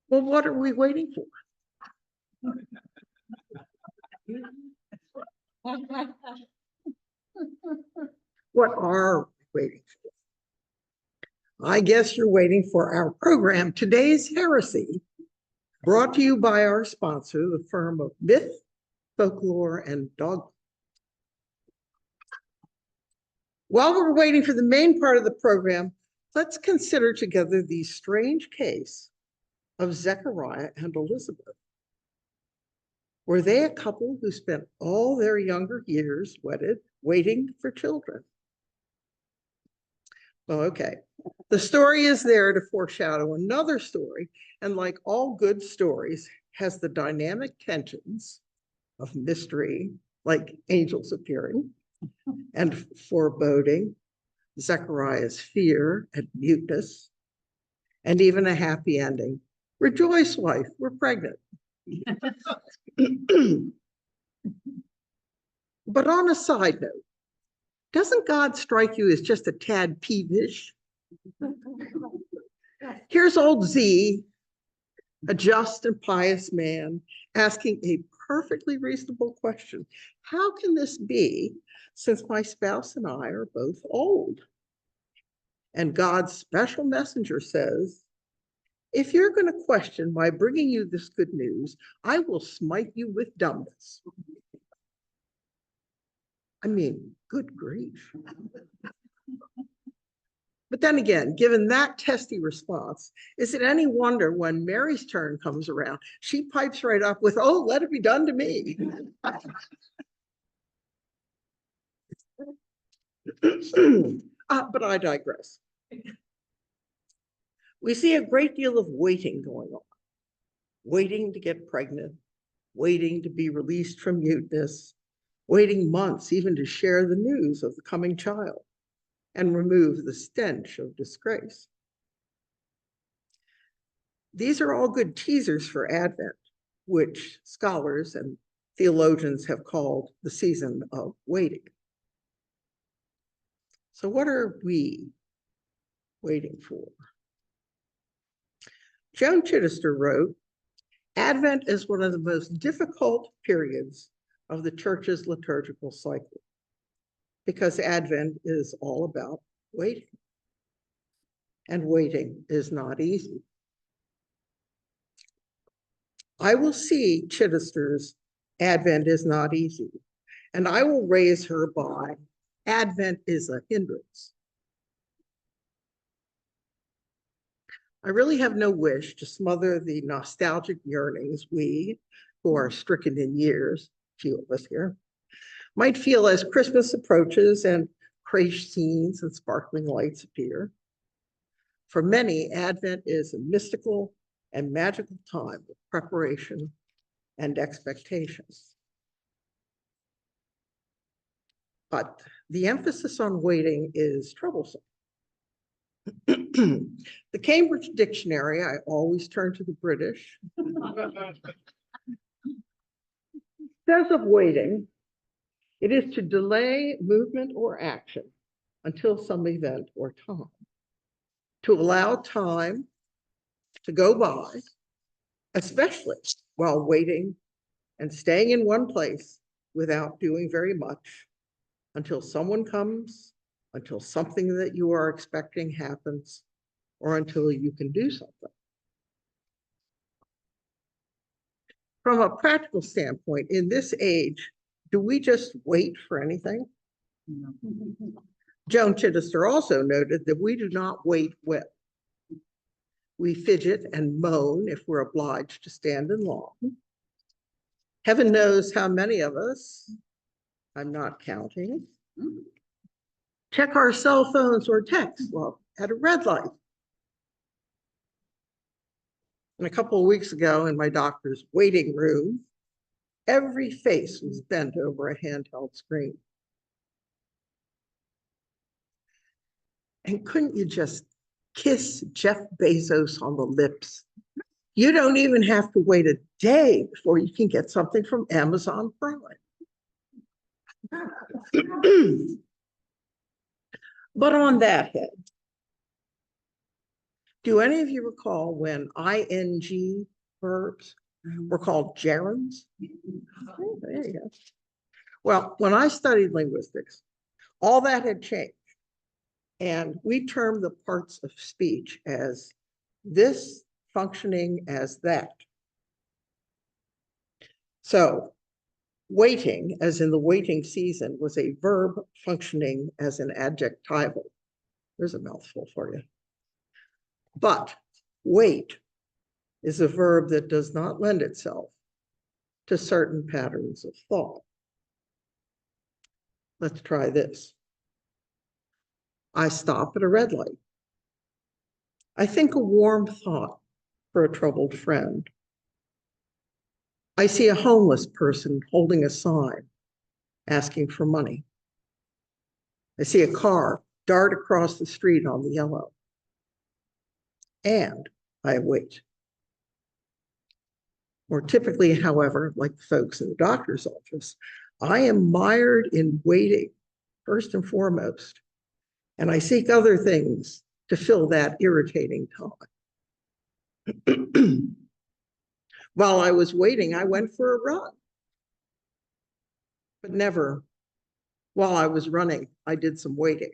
Well, what are we waiting for? What are we waiting for? I guess you're waiting for our program, Today's Heresy, brought to you by our sponsor, the firm of Myth, Folklore, and Dogma. While we're waiting for the main part of the program, let's consider together the strange case of Zechariah and Elizabeth. Were they a couple who spent all their younger years wedded, waiting for children? Well, okay. The story is there to foreshadow another story, and like all good stories, has the dynamic tensions of mystery, like angels appearing, and foreboding, Zechariah's fear and muteness, and even a happy ending. Rejoice, wife, we're pregnant. But on a side note, doesn't God strike you as just a tad peevish? Here's old Z, a just and pious man, asking a perfectly reasonable question. How can this be, since my spouse and I are both old? And God's special messenger says, if you're going to question my bringing you this good news, I will smite you with dumbness. I mean, good grief. But then again, given that testy response, is it any wonder when Mary's turn comes around, she pipes right up with, oh, let it be done to me. But I digress. We see a great deal of waiting going on. Waiting to get pregnant, waiting to be released from muteness, waiting months even to share the news of the coming child and remove the stench of disgrace. These are all good teasers for Advent, which scholars and theologians have called the season of waiting. So what are we waiting for? Joan Chittister wrote, Advent is one of the most difficult periods of the church's liturgical cycle because Advent is all about waiting. And waiting is not easy. I will see Chittister's Advent is not easy, and I will raise her by Advent is a hindrance. I really have no wish to smother the nostalgic yearnings we, who are stricken in years, few of us here, might feel as Christmas approaches and creche scenes and sparkling lights appear. For many, Advent is a mystical and magical time of preparation and expectation. But the emphasis on waiting is troublesome. The Cambridge Dictionary, I always turn to the British, says of waiting, it is to delay movement or action until some event or time, to allow time to go by, especially while waiting and staying in one place without doing very much until someone comes, until something that you are expecting happens, or until you can do something. From a practical standpoint, in this age, do we just wait for anything? No. Joan Chittister also noted that we do not wait well. We fidget and moan if we're obliged to stand in line. Heaven knows how many of us, I'm not counting, check our cell phones or text while at a red light. And a couple of weeks ago in my doctor's waiting room, every face was bent over a handheld screen. And couldn't you just kiss Jeff Bezos on the lips? You don't even have to wait a day before you can get something from Amazon Prime. But on that head, Do any of you recall when ing verbs were called gerunds? Oh, there you go. Well, when I studied linguistics, all that had changed. And we termed the parts of speech as this functioning as that. So waiting, as in the waiting season, was a verb functioning as an adjectival. There's a mouthful for you. But wait is a verb that does not lend itself to certain patterns of thought. Let's try this. I stop at a red light. I think a warm thought for a troubled friend. I see a homeless person holding a sign asking for money. I see a car dart across the street on the yellow. And I wait. More typically, however, like the folks in the doctor's office, I am mired in waiting, first and foremost, and I seek other things to fill that irritating time. While I was waiting, I went for a run, but never while I was running, I did some waiting.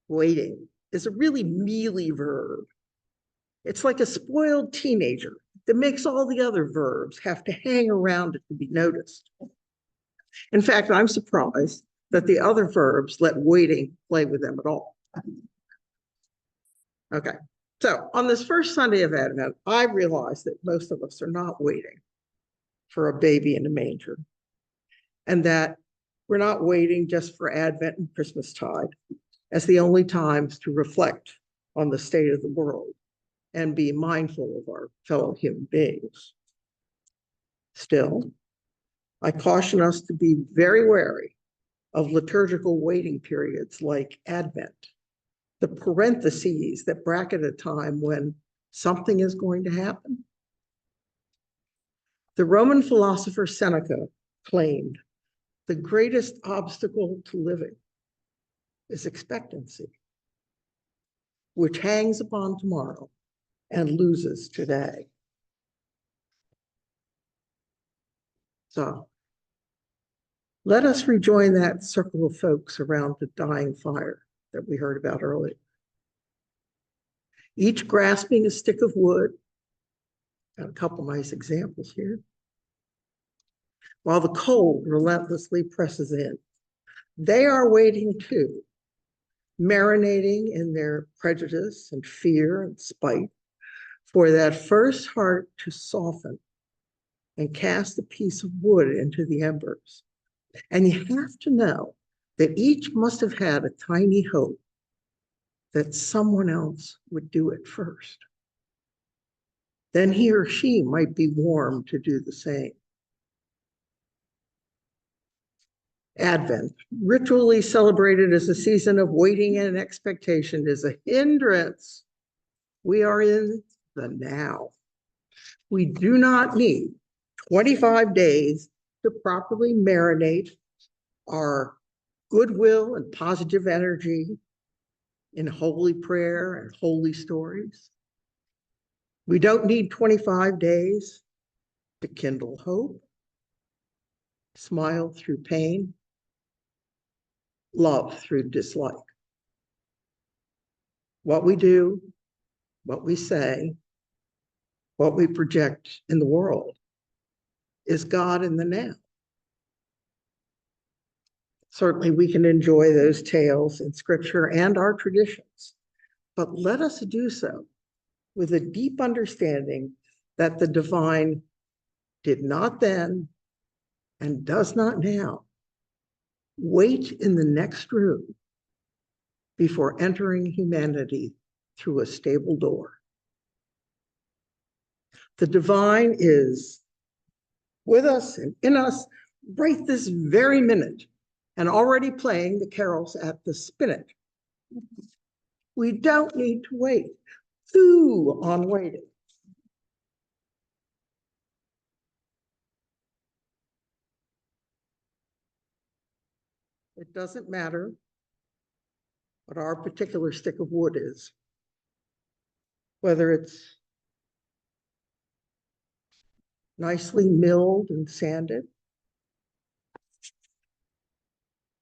Waiting is a really mealy verb. It's like a spoiled teenager that makes all the other verbs have to hang around it to be noticed. In fact, I'm surprised that the other verbs let waiting play with them at all. Okay, so on this first Sunday of Advent, I realized that most of us are not waiting for a baby in a manger, and that we're not waiting just for Advent and Christmastide as the only times to reflect on the state of the world and be mindful of our fellow human beings. Still, I caution us to be very wary of liturgical waiting periods like Advent, the parentheses that bracket a time when something is going to happen. The Roman philosopher Seneca claimed the greatest obstacle to living is expectancy, which hangs upon tomorrow and loses today. So let us rejoin that circle of folks around the dying fire that we heard about earlier. Each grasping a stick of wood. Got a couple nice examples here. While the cold relentlessly presses in, they are waiting too, marinating in their prejudice and fear and spite for that first heart to soften and cast a piece of wood into the embers. And you have to know that each must have had a tiny hope that someone else would do it first. Then he or she might be warm to do the same. Advent, ritually celebrated as a season of waiting and expectation, is a hindrance. We are in the now. We do not need 25 days to properly marinate our goodwill and positive energy in holy prayer and holy stories. We don't need 25 days to kindle hope, smile through pain, love through dislike. What we do, what we say, what we project in the world is God in the now. Certainly we can enjoy those tales in scripture and our traditions, but let us do so with a deep understanding that the divine did not then and does not now wait in the next room before entering humanity through a stable door. The divine is with us and in us right this very minute and already playing the carols at the spinet. We don't need to wait. Through on waiting. It doesn't matter what our particular stick of wood is. Whether it's nicely milled and sanded,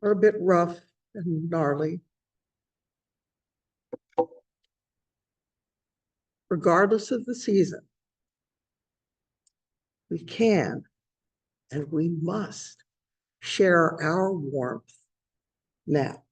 or a bit rough and gnarly. Regardless of the season, we can and we must share our warmth now.